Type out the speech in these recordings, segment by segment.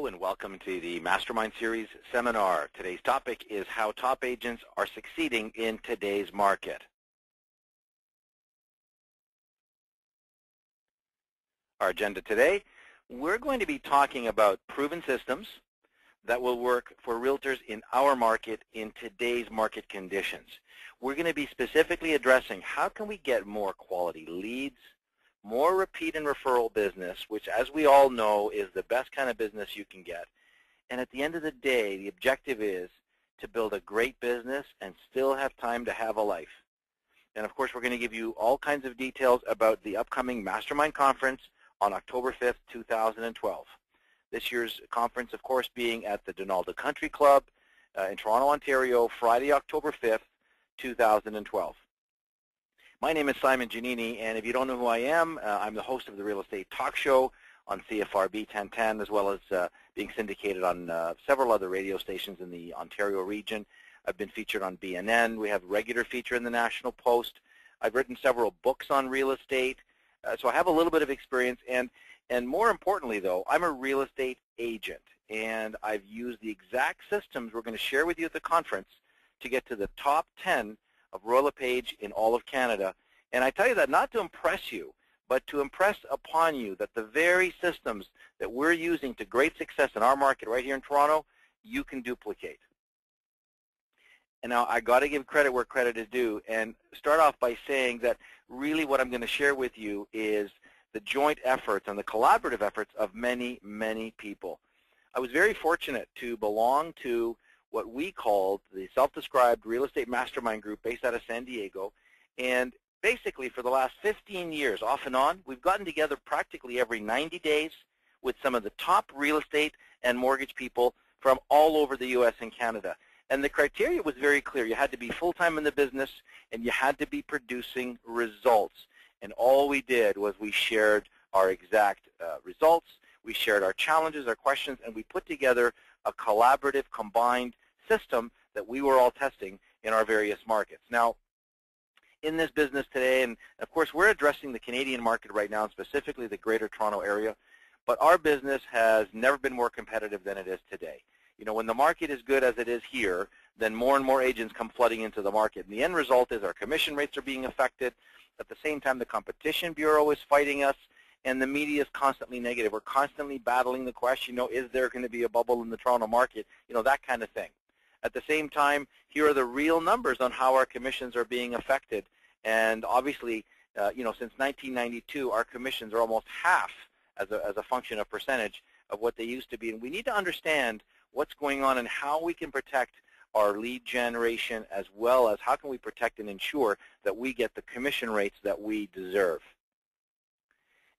Hello and welcome to the Mastermind Series seminar. Today's topic is how top agents are succeeding in today's market. Our agenda today, we're going to be talking about proven systems that will work for realtors in our market in today's market conditions. We're going to be specifically addressing how can we get more quality leads, more repeat and referral business, which as we all know is the best kind of business you can get. And at the end of the day, the objective is to build a great business and still have time to have a life. And of course, we're going to give you all kinds of details about the upcoming Mastermind Conference on October 5th, 2012. This year's conference, of course, being at the Donalda Country Club in Toronto, Ontario, Friday, October 5th, 2012. My name is Simon Giannini, and if you don't know who I am, I'm the host of the Real Estate Talk Show on CFRB 1010, as well as being syndicated on several other radio stations in the Ontario region. I've been featured on BNN. We have a regular feature in the National Post. I've written several books on real estate, so I have a little bit of experience. And more importantly, though, I'm a real estate agent, and I've used the exact systems we're going to share with you at the conference to get to the top 10 of Royal LePage in all of Canada. And I tell you that not to impress you, but to impress upon you that the very systems that we're using to great success in our market right here in Toronto, you can duplicate. And now I got to give credit where credit is due and start off by saying that really what I'm going to share with you is the joint efforts and the collaborative efforts of many, many people. I was very fortunate to belong to what we called the self-described real estate mastermind group based out of San Diego. And basically for the last 15 years, off and on, we've gotten together practically every 90 days with some of the top real estate and mortgage people from all over the U.S. and Canada. And the criteria was very clear. You had to be full-time in the business, and you had to be producing results. And all we did was we shared our exact results, we shared our challenges, our questions, and we put together a collaborative, combined system that we were all testing in our various markets. Now, in this business today, and of course we're addressing the Canadian market right now, specifically the Greater Toronto area, but our business has never been more competitive than it is today. You know, when the market is good as it is here, then more and more agents come flooding into the market. And the end result is our commission rates are being affected. At the same time, the Competition Bureau is fighting us, and the media is constantly negative. We're constantly battling the question, you know, is there going to be a bubble in the Toronto market? You know, that kind of thing. At the same time, here are the real numbers on how our commissions are being affected. And obviously, you know, since 1992, our commissions are almost half as a function of percentage of what they used to be. And we need to understand what's going on and how we can protect our lead generation, as well as how can we protect and ensure that we get the commission rates that we deserve.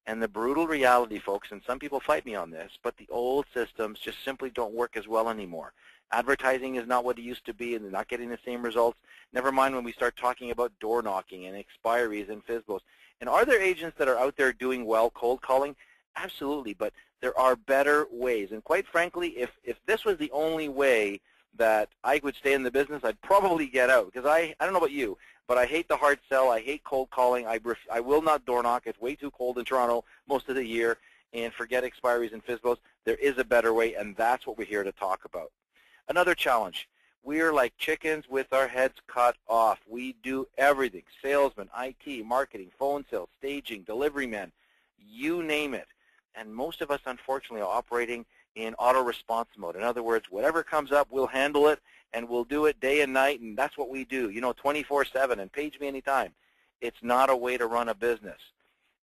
And the brutal reality, folks, and some people fight me on this, but the old systems just simply don't work as well anymore. Advertising is not what it used to be, and they're not getting the same results. Never mind when we start talking about door knocking and expiries and FSBOs. And are there agents that are out there doing well cold calling? Absolutely, but there are better ways. And quite frankly, if this was the only way that I would stay in the business, I'd probably get out, because I don't know about you, but I hate the hard sell. I hate cold calling. I will not door knock. It's way too cold in Toronto most of the year. And forget expiries and FSBOs. There is a better way, and that's what we're here to talk about. Another challenge. We're like chickens with our heads cut off. We do everything. Salesmen, IT, marketing, phone sales, staging, delivery men, you name it. And most of us, unfortunately, are operating in auto-response mode. In other words, whatever comes up, we'll handle it, and we'll do it day and night, and that's what we do, you know, 24/7, and page me anytime. It's not a way to run a business.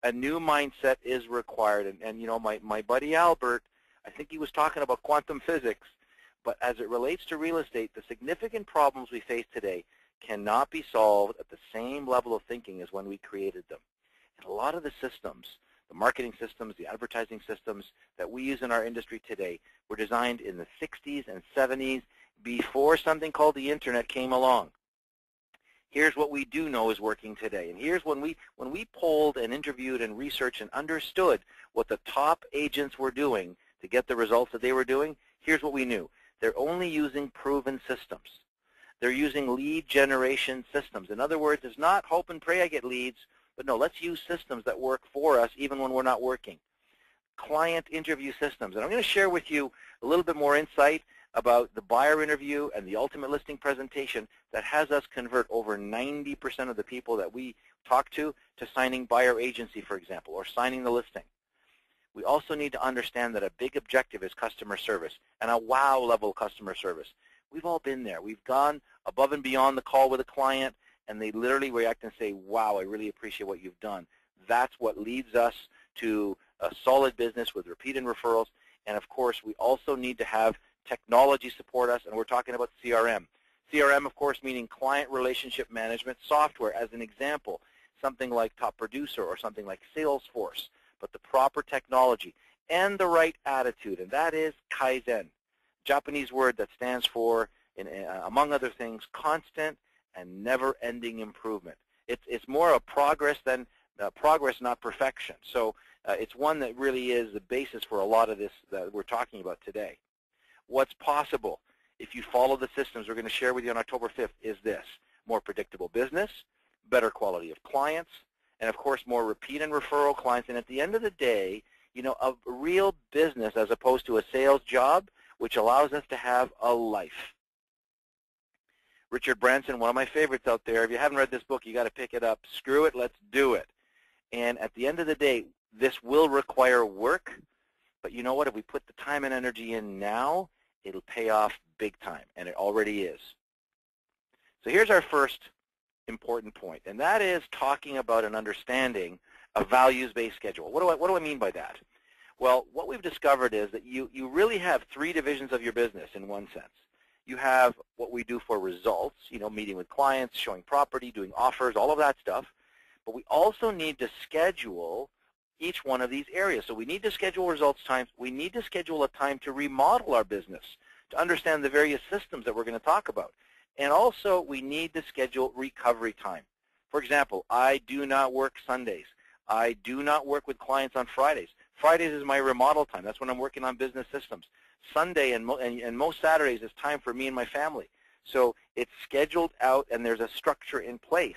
A new mindset is required, and you know, my buddy Albert, I think he was talking about quantum physics, but as it relates to real estate, the significant problems we face today cannot be solved at the same level of thinking as when we created them. And a lot of the systems, the marketing systems, the advertising systems that we use in our industry today were designed in the 60s and 70s before something called the internet came along. Here's what we do know is working today. And here's when we polled and interviewed and researched and understood what the top agents were doing to get the results that they were doing, here's what we knew. They're only using proven systems. They're using lead generation systems. In other words, it's not hope and pray I get leads, but no, let's use systems that work for us even when we're not working. client interview systems. And I'm going to share with you a little bit more insight about the buyer interview and the ultimate listing presentation that has us convert over 90% of the people that we talk to signing buyer agency, for example, or signing the listing. We also need to understand that a big objective is customer service and a wow level customer service. We've all been there. We've gone above and beyond the call with a client, and they literally react and say, wow, I really appreciate what you've done. That's what leads us to a solid business with repeat and referrals. And of course, we also need to have technology support us, and we're talking about CRM. CRM, of course, meaning client relationship management software. As an example, something like Top Producer or something like Salesforce, but the proper technology and the right attitude, and that is Kaizen, Japanese word that stands for, among other things, constant and never-ending improvement. It's more a progress than progress, not perfection. So it's one that really is the basis for a lot of this that we're talking about today. What's possible if you follow the systems we're going to share with you on October 5th is this: more predictable business, better quality of clients, and of course more repeat and referral clients. And at the end of the day, you know, a real business as opposed to a sales job, which allows us to have a life. Richard Branson, one of my favorites out there. If you haven't read this book, you got to pick it up. Screw it, let's do it. And at the end of the day, this will require work, but you know what? If we put the time and energy in now, it'll pay off big time, and it already is. So here's our first important point, and that is talking about an understanding of values-based schedule. What do I mean by that? Well, what we've discovered is that you really have three divisions of your business in one sense. You have what we do for results, you know, meeting with clients, showing property, doing offers, all of that stuff. But we also need to schedule each one of these areas. So we need to schedule results times. We need to schedule a time to remodel our business, to understand the various systems that we're going to talk about. And also, we need to schedule recovery time. For example, I do not work Sundays. I do not work with clients on Fridays. Fridays is my remodel time. That's when I'm working on business systems. Sunday and most Saturdays is time for me and my family. So it's scheduled out, and there's a structure in place.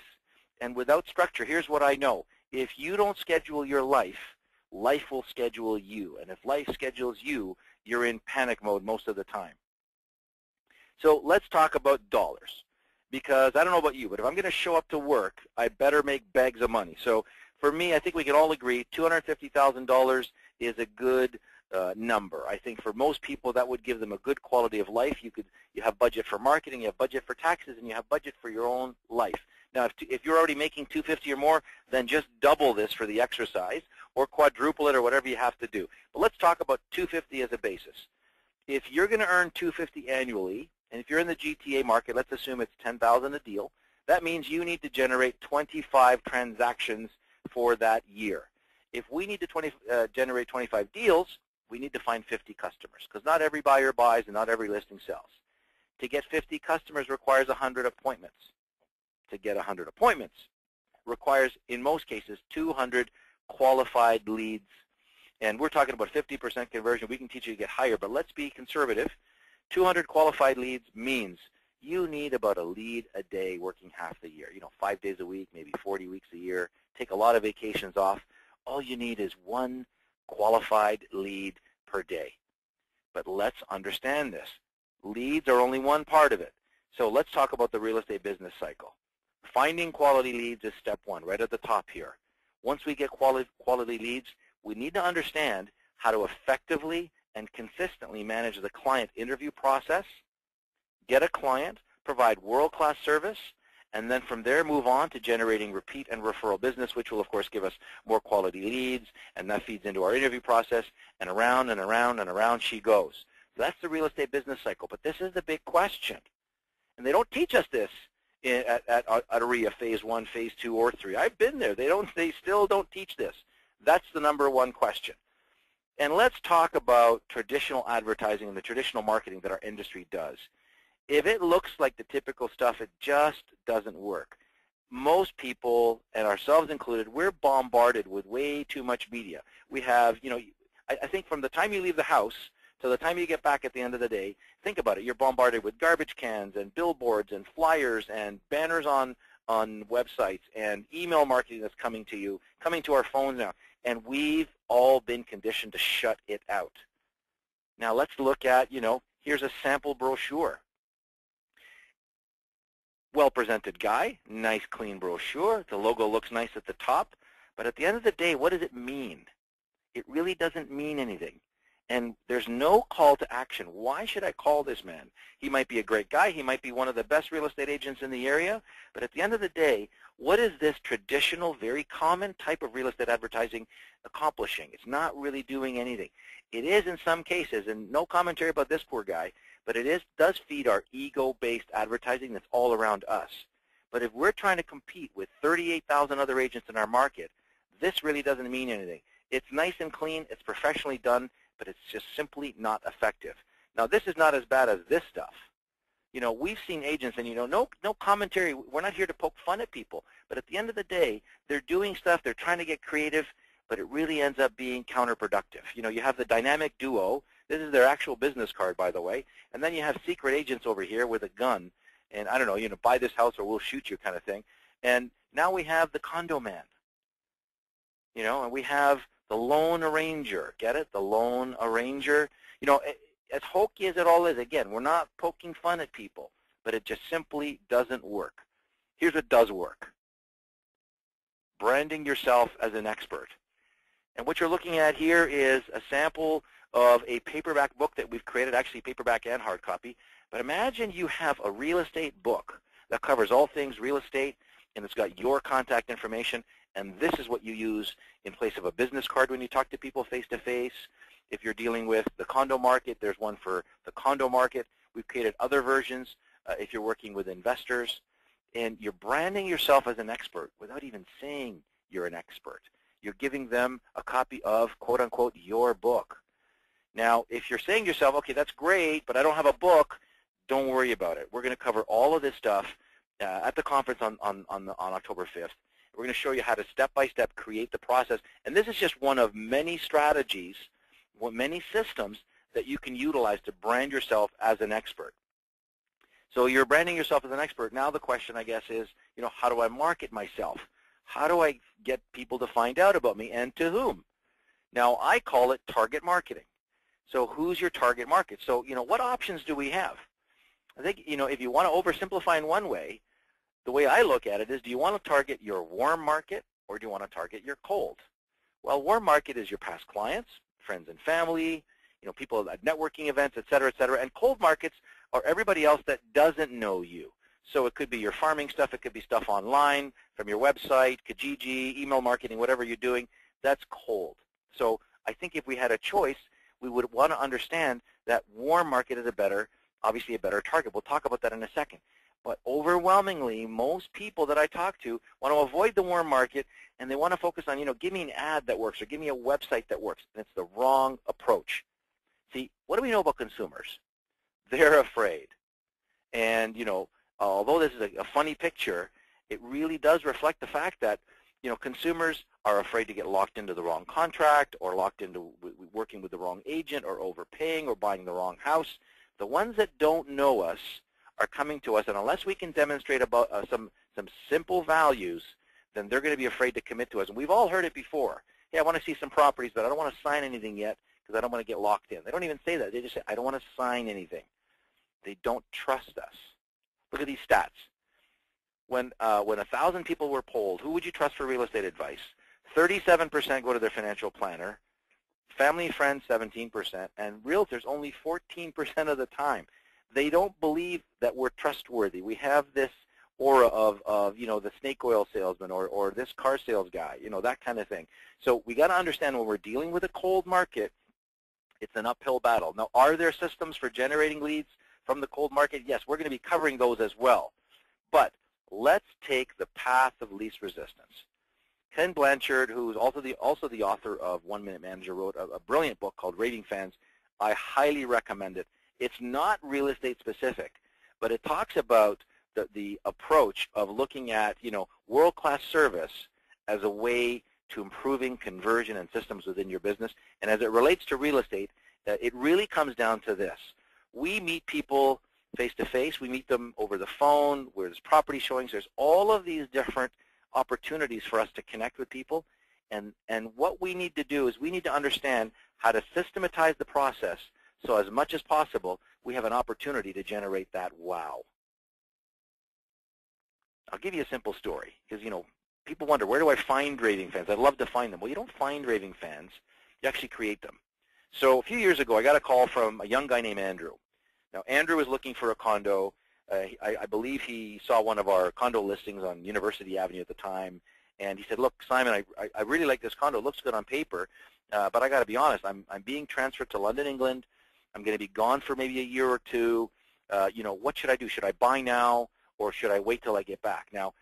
And without structure, here's what I know. If you don't schedule your life, life will schedule you. And if life schedules you, you're in panic mode most of the time. So let's talk about dollars, because I don't know about you, but if I'm going to show up to work, I better make bags of money. So for me, I think we can all agree $250,000 is a good number. I think for most people that would give them a good quality of life. You have budget for marketing, you have budget for taxes, and you have budget for your own life. Now, if you're already making $250,000 or more, then just double this for the exercise, or quadruple it, or whatever you have to do. But let's talk about $250,000 as a basis. If you're going to earn $250,000 annually, and if you're in the GTA market, let's assume it's $10,000 a deal. That means you need to generate 25 transactions for that year. If we need to generate 25 deals, we need to find 50 customers, because not every buyer buys and not every listing sells. To get 50 customers requires 100 appointments. To get 100 appointments requires, in most cases, 200 qualified leads. And we're talking about 50% conversion. We can teach you to get higher, but let's be conservative. 200 qualified leads means you need about a lead a day working half the year. You know, 5 days a week, maybe 40 weeks a year. Take a lot of vacations off. All you need is one qualified lead per day. But let's understand this. Leads are only one part of it. So let's talk about the real estate business cycle. Finding quality leads is step one, right at the top here. Once we get quality leads, we need to understand how to effectively and consistently manage the client interview process, get a client, provide world-class service, and then from there move on to generating repeat and referral business, which will, of course, give us more quality leads, and that feeds into our interview process, and around and around and around she goes. So that's the real estate business cycle, but this is the big question. And they don't teach us this at AREA Phase 1, Phase 2, or 3. I've been there. They still don't teach this. That's the number one question. And let's talk about traditional advertising and the traditional marketing that our industry does. If it looks like the typical stuff, it just doesn't work. Most people, and ourselves included, we're bombarded with way too much media. We have, you know, I think from the time you leave the house to the time you get back at the end of the day, think about it. You're bombarded with garbage cans and billboards and flyers and banners on on websites and email marketing that's coming to you, coming to our phones now, and we've all been conditioned to shut it out. Now let's look at, here's a sample brochure. Well-presented guy, nice clean brochure. The logo looks nice at the top, but at the end of the day, what does it mean? It really doesn't mean anything. And there's no call to action. Why should I call this man? He might be a great guy. He might be one of the best real estate agents in the area. But at the end of the day, what is this traditional, very common type of real estate advertising accomplishing? It's not really doing anything. It is in some cases, and no commentary about this poor guy, but it does feed our ego-based advertising that's all around us. But if we're trying to compete with 38,000 other agents in our market, this really doesn't mean anything. It's nice and clean. It's professionally done, but it's just simply not effective. Now, this is not as bad as this stuff. We've seen agents, and no commentary. We're not here to poke fun at people. But at the end of the day, they're doing stuff. They're trying to get creative, but it really ends up being counterproductive. You have the dynamic duo. This is their actual business card, by the way. And then you have secret agents over here with a gun. And I don't know, buy this house or we'll shoot you kind of thing. And now we have the condo man. And we have the loan arranger. Get it? The loan arranger. As hokey as it all is, again, we're not poking fun at people, but it just simply doesn't work. Here's what does work. Branding yourself as an expert. And what you're looking at here is a sample of a paperback book that we've created, actually paperback and hard copy. But imagine you have a real estate book that covers all things real estate, and it's got your contact information, and this is what you use in place of a business card when you talk to people face-to-face. If you're dealing with the condo market, there's one for the condo market. We've created other versions if you're working with investors. And you're branding yourself as an expert without even saying you're an expert. You're giving them a copy of, quote-unquote, your book. Now, if you're saying to yourself, okay, that's great, but I don't have a book, don't worry about it. We're going to cover all of this stuff at the conference on October 5th. We're going to show you how to step-by-step create the process. And this is just one of many strategies, many systems that you can utilize to brand yourself as an expert. So you're branding yourself as an expert. Now the question, I guess, is, how do I market myself? How do I get people to find out about me, and to whom? Now, I call it target marketing. So who's your target market? So, what options do we have? I think, if you want to oversimplify in one way, the way I look at it is, do you want to target your warm market, or do you want to target your cold? Well, warm market is your past clients, friends and family, people at networking events, et cetera, and cold markets are everybody else that doesn't know you. So it could be your farming stuff, it could be stuff online, from your website, Kijiji, email marketing, whatever you're doing, that's cold. So I think if we had a choice, we would want to understand that warm market is obviously a better target. We'll talk about that in a second. But overwhelmingly, most people that I talk to want to avoid the warm market, and they want to focus on, give me an ad that works, or give me a website that works. And it's the wrong approach. See, what do we know about consumers? They're afraid. And, although this is a funny picture, it really does reflect the fact that, consumers are afraid to get locked into the wrong contract, or locked into working with the wrong agent, or overpaying, or buying the wrong house. The ones that don't know us are coming to us, and unless we can demonstrate about some simple values, then they're going to be afraid to commit to us. And we've all heard it before. Hey, I want to see some properties, but I don't want to sign anything yet because I don't want to get locked in. They don't even say that. They just say, I don't want to sign anything. They don't trust us. Look at these stats. When 1,000 people were polled, who would you trust for real estate advice? 37% go to their financial planner, family and friends 17%, and realtors only 14% of the time. They don't believe that we're trustworthy. We have this aura of the snake oil salesman, or this car sales guy, that kind of thing. So we got to understand, when we're dealing with a cold market, it's an uphill battle. Now, are there systems for generating leads from the cold market? Yes, we're going to be covering those as well. But let's take the path of least resistance. Ken Blanchard, who's also the author of 1 Minute Manager, wrote a brilliant book called Raving Fans. I highly recommend it. It's not real estate specific, but it talks about the approach of looking at world-class service as a way to improving conversion and systems within your business. And as it relates to real estate, it really comes down to this. We meet people face-to-face. We meet them over the phone, where there's property showings. There's all of these different opportunities for us to connect with people. And what we need to do is we need to understand how to systematize the process so as much as possible we have an opportunity to generate that wow. I'll give you a simple story because, you know, people wonder, where do I find raving fans? I'd love to find them. Well, you don't find raving fans. You actually create them. So a few years ago, I got a call from a young guy named Andrew. Now, Andrew was looking for a condo. I believe he saw one of our condo listings on University Avenue at the time, and he said, look, Simon, I really like this condo. It looks good on paper, but I got to be honest. I'm being transferred to London, England. I'm going to be gone for maybe a year or two. You know, what should I do? Should I buy now, or should I wait till I get back? Now,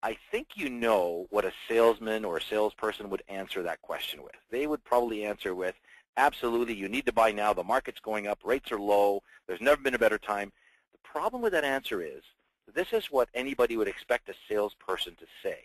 I think you know what a salesman or a salesperson would answer that question with. They would probably answer with, absolutely, you need to buy now. The market's going up. Rates are low. There's never been a better time. The problem with that answer is this is what anybody would expect a salesperson to say.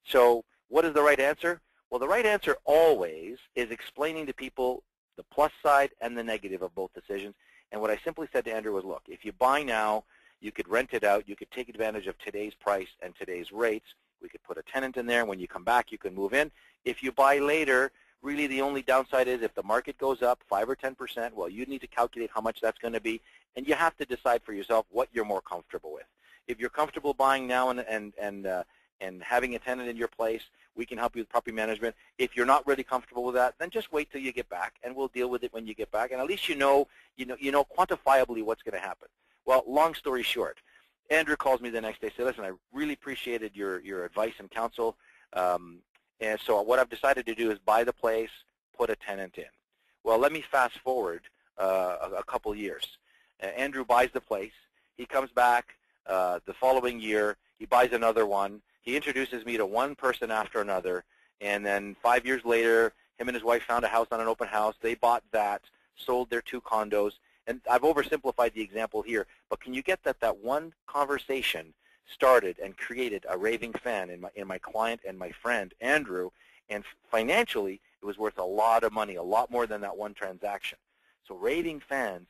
So what is the right answer? Well, the right answer always is explaining to people the plus side and the negative of both decisions. And what I simply said to Andrew was, look, if you buy now, you could rent it out. You could take advantage of today's price and today's rates. We could put a tenant in there. When you come back, you can move in. If you buy later, really the only downside is if the market goes up 5 or 10%, well, you need to calculate how much that's going to be, and you have to decide for yourself what you're more comfortable with. If you're comfortable buying now and having a tenant in your place, we can help you with property management. If you're not really comfortable with that, then just wait till you get back, and we'll deal with it when you get back. And at least you know quantifiably what's going to happen. Well, long story short, Andrew calls me the next day, said, listen, I really appreciated your advice and counsel. And so what I've decided to do is buy the place, put a tenant in. Well, let me fast forward a couple years. Andrew buys the place. He comes back the following year. He buys another one. He introduces me to one person after another. And then 5 years later, him and his wife found a house on an open house. They bought that, sold their 2 condos. And I've oversimplified the example here, but can you get that one conversation started and created a raving fan in my client and my friend, Andrew, and financially, it was worth a lot of money, a lot more than that one transaction. So raving fans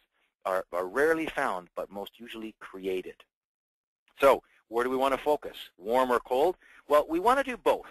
are rarely found, but most usually created. So where do we want to focus? Warm or cold? Well, we want to do both,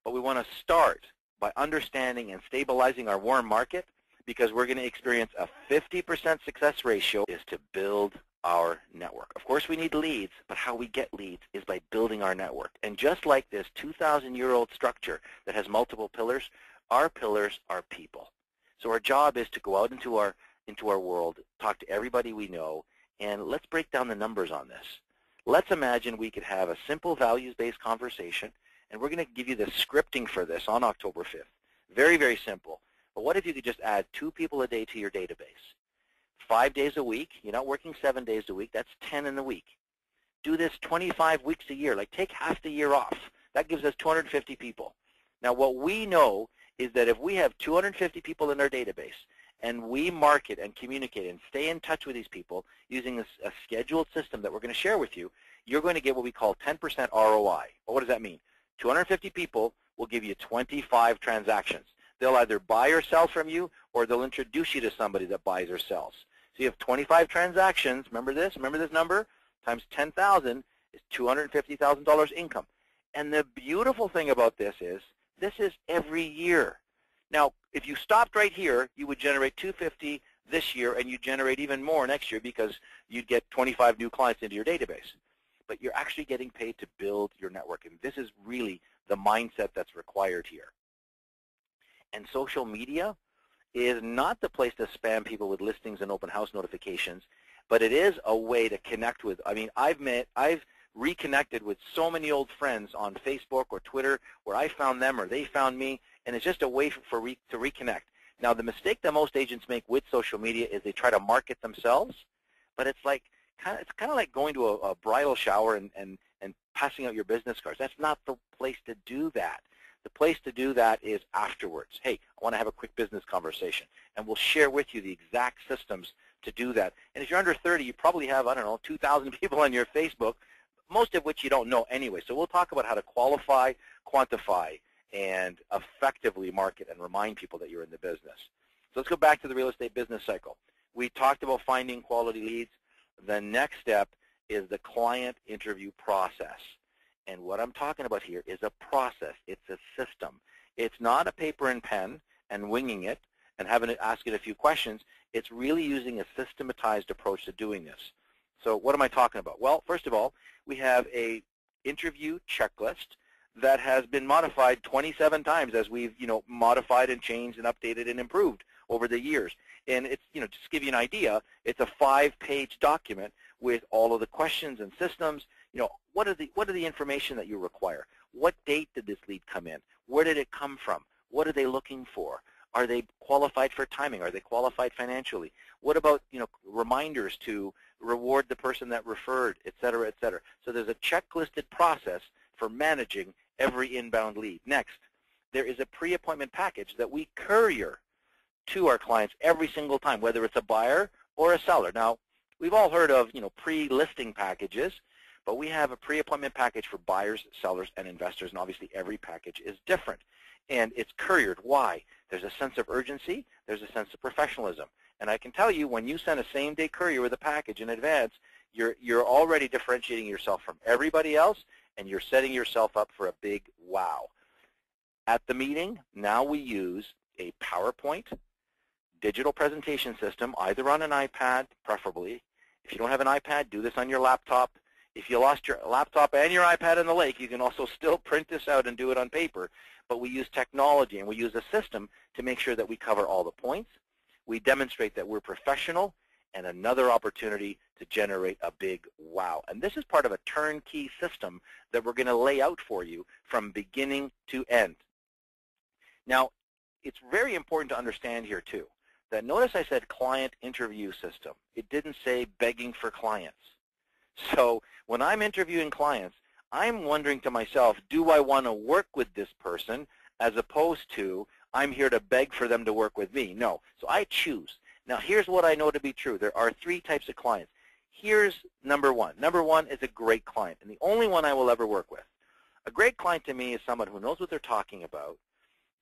but we want to start by understanding and stabilizing our warm market, because we're going to experience a 50% success ratio is to build our network. Of course, we need leads, but how we get leads is by building our network. And just like this 2,000-year-old structure that has multiple pillars, our pillars are people. So our job is to go out into our world, talk to everybody we know, and let's break down the numbers on this. Let's imagine we could have a simple values-based conversation, and we're going to give you the scripting for this on October 5th. Very, very simple. But what if you could just add 2 people a day to your database? 5 days a week. You're not working 7 days a week. That's 10 in the week. Do this 25 weeks a year. Like, take half the year off. That gives us 250 people. Now, what we know is that if we have 250 people in our database and we market and communicate and stay in touch with these people using a scheduled system that we're going to share with you, you're going to get what we call 10% ROI. Well, what does that mean? 250 people will give you 25 transactions. They'll either buy or sell from you, or they'll introduce you to somebody that buys or sells. So you have 25 transactions. Remember this number, times 10,000 is $250,000 income. And the beautiful thing about this is every year. Now, if you stopped right here, you would generate 250 this year, and you'd generate even more next year because you'd get 25 new clients into your database. But you're actually getting paid to build your network, and this is really the mindset that's required here. And social media is not the place to spam people with listings and open house notifications, but it is a way to connect with. I mean, I've reconnected with so many old friends on Facebook or Twitter where I found them or they found me, and it's just a way to reconnect. Now, the mistake that most agents make with social media is they try to market themselves, but it's kind of like going to a bridal shower and passing out your business cards. That's not the place to do that. The place to do that is afterwards. Hey, I want to have a quick business conversation, and we'll share with you the exact systems to do that. And if you're under 30, you probably have, I don't know, 2,000 people on your Facebook, most of which you don't know anyway. So we'll talk about how to qualify, quantify, and effectively market and remind people that you're in the business. So let's go back to the real estate business cycle. We talked about finding quality leads. the next step is the client interview process. And what I'm talking about here is a process. It's a system. It's not a paper and pen and winging it and having to ask it a few questions. It's really using a systematized approach to doing this. So what am I talking about? Well, first of all, we have a interview checklist that has been modified 27 times as we've, modified and changed and updated and improved over the years. And it's, just to give you an idea, it's a 5-page document with all of the questions and systems. What are the information that you require? What date did this lead come in? Where did it come from? What are they looking for? Are they qualified for timing? Are they qualified financially? What about, reminders to reward the person that referred, et cetera, et cetera. So there's a checklisted process for managing every inbound lead. Next, there is a pre-appointment package that we courier to our clients every single time, whether it's a buyer or a seller. Now, we've all heard of, pre-listing packages, but we have a pre-appointment package for buyers, sellers, and investors, and obviously every package is different. And it's couriered. Why? There's a sense of urgency. There's a sense of professionalism. And I can tell you, when you send a same-day courier with a package in advance, you're already differentiating yourself from everybody else, and you're setting yourself up for a big wow. At the meeting, now we use a PowerPoint digital presentation system, either on an iPad, preferably. If you don't have an iPad, do this on your laptop. If you lost your laptop and your iPad in the lake, you can also still print this out and do it on paper. But we use technology and we use a system to make sure that we cover all the points. We demonstrate that we're professional, and another opportunity to generate a big wow. And this is part of a turnkey system that we're going to lay out for you from beginning to end. Now, it's very important to understand here, too, that notice I said client interview system. It didn't say begging for clients. So when I'm interviewing clients, I'm wondering to myself, do I want to work with this person, as opposed to I'm here to beg for them to work with me? No. So I choose. Now, here's what I know to be true. There are 3 types of clients. Here's number one. Number one is a great client, and the only one I will ever work with. A great client to me is someone who knows what they're talking about,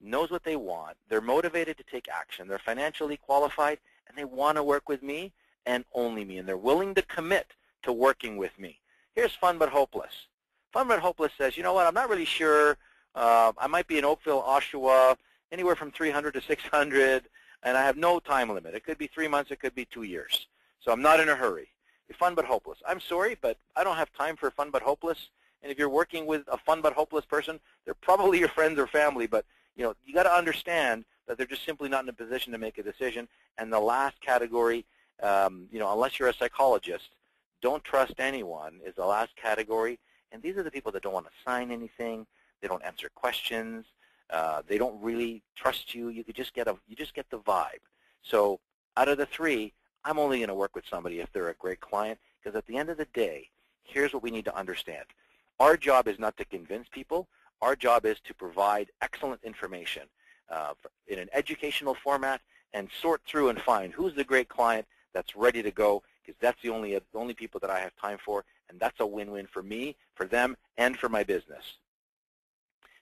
knows what they want, they're motivated to take action, they're financially qualified, and they want to work with me and only me, and they're willing to commit to working with me. Here's Fun But Hopeless. Fun But Hopeless says, you know what, I'm not really sure. I might be in Oakville, Oshawa, anywhere from 300 to 600, and I have no time limit. It could be 3 months, it could be 2 years. So I'm not in a hurry. You're Fun But Hopeless. I'm sorry, but I don't have time for Fun But Hopeless. And if you're working with a Fun But Hopeless person, they're probably your friends or family, but you got to understand that they're just simply not in a position to make a decision. And the last category, unless you're a psychologist, don't trust anyone is the last category. And these are the people that don't want to sign anything. They don't answer questions. They don't really trust you. You just get the vibe. So out of the 3, I'm only going to work with somebody if they're a great client, because at the end of the day, here's what we need to understand. Our job is not to convince people. Our job is to provide excellent information in an educational format and sort through and find who's the great client that's ready to go, because that's the only people that I have time for, and that's a win-win for me, for them, and for my business.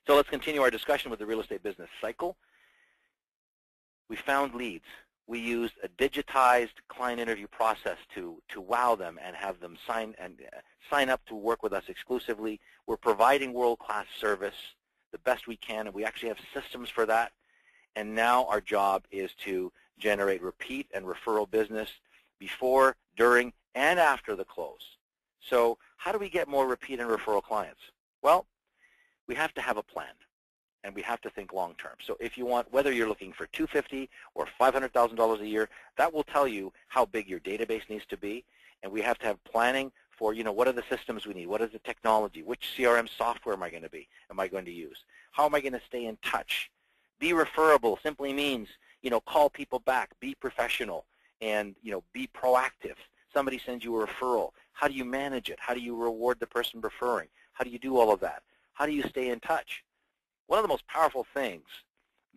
So let's continue our discussion with the real estate business cycle. We found leads. We used a digitized client interview process to wow them and have them sign up to work with us exclusively. We're providing world-class service the best we can, and we actually have systems for that. And now our job is to generate repeat and referral business before, during, and after the close. So how do we get more repeat and referral clients? Well, we have to have a plan, and we have to think long-term. So if you want, whether you're looking for $250,000 or $500,000 a year, that will tell you how big your database needs to be, and we have to have planning for, what are the systems we need? What is the technology? Which CRM software am I going to use? How am I going to stay in touch? Be referable simply means, call people back, be professional, and, be proactive. Somebody sends you a referral. How do you manage it? How do you reward the person referring? How do you do all of that? How do you stay in touch? One of the most powerful things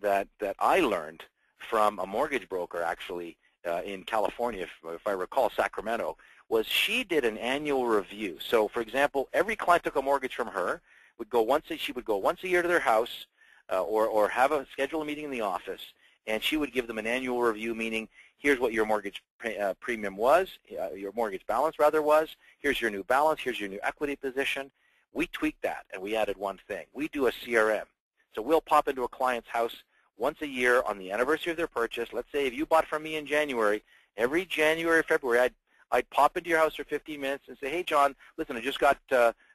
that I learned from a mortgage broker, actually, in California, if I recall, Sacramento, was she did an annual review. So, for example, every client took a mortgage from her, she would go once a year to their house, or schedule a meeting in the office, and she would give them an annual review, meaning here's what your mortgage premium was, your mortgage balance rather was, here's your new balance, here's your new equity position. We tweaked that, and we added one thing. We do a CRM. So we'll pop into a client's house once a year on the anniversary of their purchase. Let's say if you bought from me in January, every January or February, I'd pop into your house for 15 minutes and say, hey, John, listen, I just got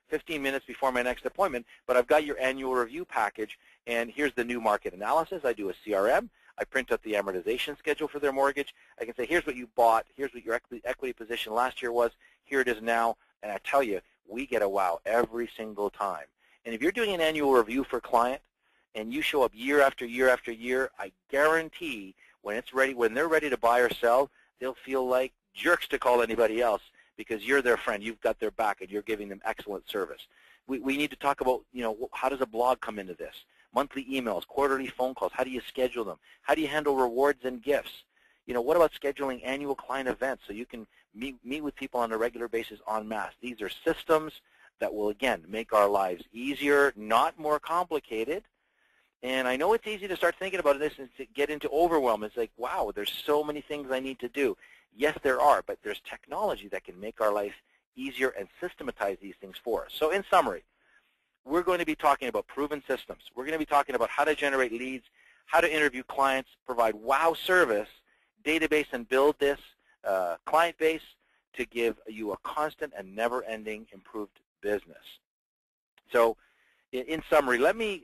15 minutes before my next appointment, but I've got your annual review package, and here's the new market analysis. I do a CRM. I print out the amortization schedule for their mortgage. I can say, here's what you bought. Here's what your equity position last year was. Here it is now. And I tell you, we get a wow every single time. And if you're doing an annual review for a client and you show up year after year after year, I guarantee when they're ready to buy or sell, they'll feel like jerks to call anybody else because you're their friend. You've got their back, and you're giving them excellent service. We need to talk about, how does a blog come into this? Monthly emails, quarterly phone calls, how do you schedule them? How do you handle rewards and gifts? What about scheduling annual client events so you can meet with people on a regular basis en masse? These are systems that will, again, make our lives easier, not more complicated. And I know it's easy to start thinking about this and to get into overwhelm. It's like, wow, there's so many things I need to do. Yes, there are, but there's technology that can make our life easier and systematize these things for us. So in summary, we're going to be talking about proven systems. We're going to be talking about how to generate leads, how to interview clients, provide wow service, database and build this client base to give you a constant and never-ending improved business. So in summary, let me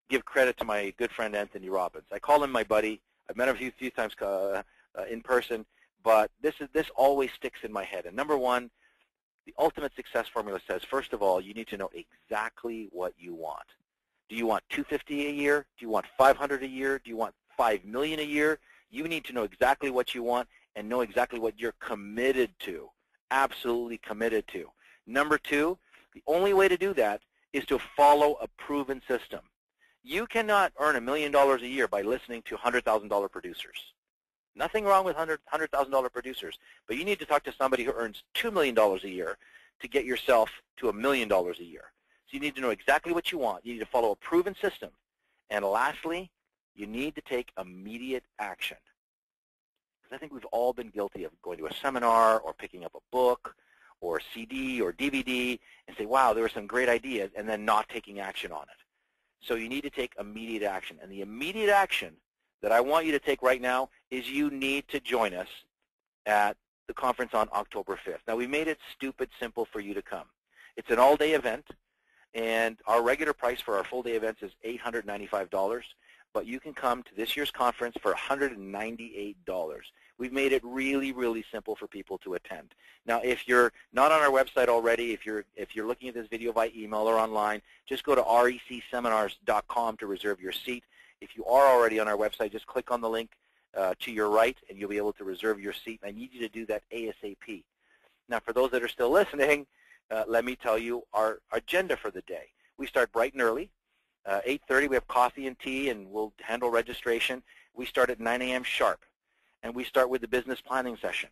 give credit to my good friend Anthony Robbins. I call him my buddy. I've met him a few times in person, but this always sticks in my head. And number one, the ultimate success formula says, first of all, you need to know exactly what you want. Do you want $250 a year? Do you want $500 a year? Do you want $5 million a year? You need to know exactly what you want and know exactly what you're committed to, absolutely committed to. Number two, the only way to do that is to follow a proven system. You cannot earn $1 million a year by listening to $100,000 producers. Nothing wrong with $100,000 producers, but you need to talk to somebody who earns $2 million a year to get yourself to $1 million a year. So you need to know exactly what you want. You need to follow a proven system. And lastly, you need to take immediate action. Because I think we've all been guilty of going to a seminar or picking up a book or CD or DVD and say, wow, there were some great ideas, and then not taking action on it. So you need to take immediate action. And the immediate action that I want you to take right now is you need to join us at the conference on October 5th. Now, we made it stupid simple for you to come. It's an all-day event, and our regular price for our full-day events is $895, but you can come to this year's conference for $198. We've made it really, really simple for people to attend. Now, if you're not on our website already, if you're looking at this video by email or online, just go to recseminars.com to reserve your seat. If you are already on our website, just click on the link to your right, and you'll be able to reserve your seat. I need you to do that ASAP. Now, for those that are still listening, let me tell you our agenda for the day. We start bright and early. 8:30, we have coffee and tea, and we'll handle registration. We start at 9 a.m. sharp, and we start with the business planning session.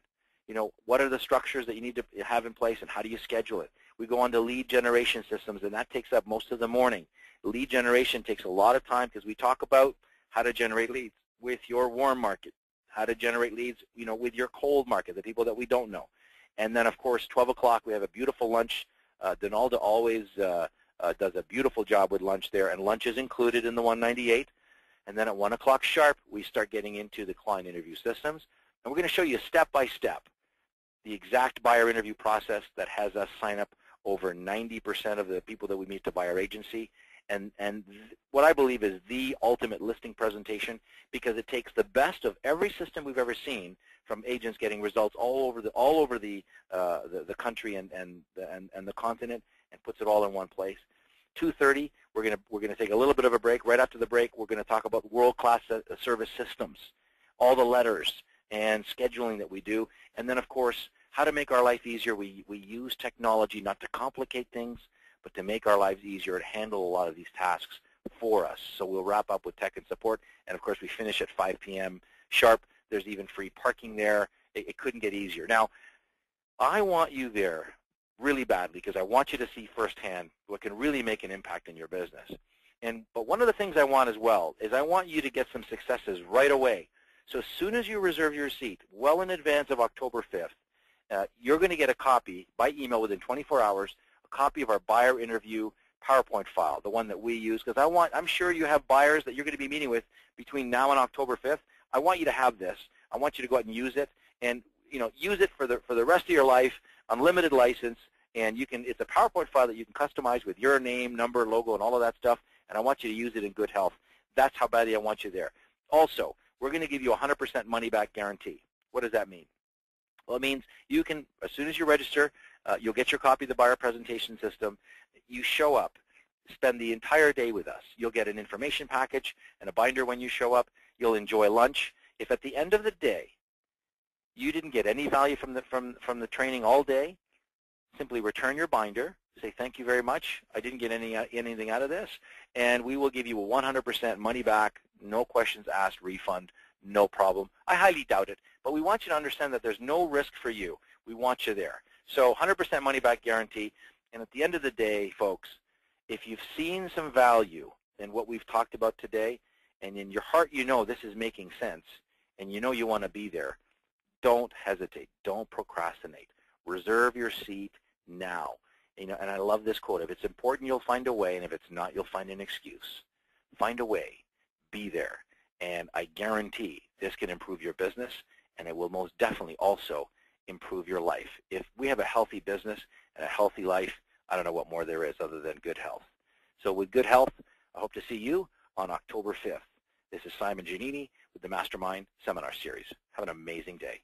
What are the structures that you need to have in place, and how do you schedule it? We go on to lead generation systems, and that takes up most of the morning. Lead generation takes a lot of time because we talk about how to generate leads with your warm market, how to generate leads, with your cold market, the people that we don't know. And then, of course, 12 o'clock, we have a beautiful lunch. Donalda always does a beautiful job with lunch there, and lunch is included in the 198. And then at 1 o'clock sharp, we start getting into the client interview systems. And we're going to show you step by step the exact buyer interview process that has us sign up over 90% of the people that we meet to buy our agency. And what I believe is the ultimate listing presentation, because it takes the best of every system we've ever seen from agents getting results all over the country and the continent, and puts it all in one place. 2:30, we're gonna take a little bit of a break. Right after the break, we're going to talk about world-class service systems, all the letters and scheduling that we do, and then of course how to make our life easier. We use technology not to complicate things, but to make our lives easier and handle a lot of these tasks for us. So we'll wrap up with tech and support, and of course we finish at 5 p.m. sharp. There's even free parking there. It couldn't get easier. Now, I want you there really badly because I want you to see firsthand what can really make an impact in your business. But one of the things I want as well is I want you to get some successes right away. So as soon as you reserve your seat, well in advance of October 5th, you're going to get a copy by email within 24 hours, a copy of our buyer interview PowerPoint file, the one that we use, because I'm sure you have buyers that you're going to be meeting with between now and October 5th. I want you to have this. I want you to go out and use it, and use it for the rest of your life, unlimited license, and it's a PowerPoint file that you can customize with your name, number, logo, and all of that stuff, and I want you to use it in good health. That's how badly I want you there. Also, we're going to give you a 100% money-back guarantee. What does that mean? Well, it means you can, as soon as you register, you'll get your copy of the buyer presentation system. You show up, spend the entire day with us. You'll get an information package and a binder when you show up. You'll enjoy lunch. If at the end of the day you didn't get any value from the training all day, simply return your binder, say thank you very much, I didn't get anything out of this, and we will give you a 100% money back, no questions asked refund, no problem. I highly doubt it, but we want you to understand that there's no risk for you. We want you there. So 100% money back guarantee, and at the end of the day, folks, if you've seen some value in what we've talked about today, and in your heart you know this is making sense, and you know you want to be there, don't hesitate. Don't procrastinate. Reserve your seat now. And I love this quote. If it's important, you'll find a way, and if it's not, you'll find an excuse. Find a way. Be there. And I guarantee this can improve your business, and it will most definitely also improve your life. If we have a healthy business and a healthy life, I don't know what more there is other than good health. So with good health, I hope to see you on October 5th. This is Simon Giannini with the Mastermind Seminar Series. Have an amazing day.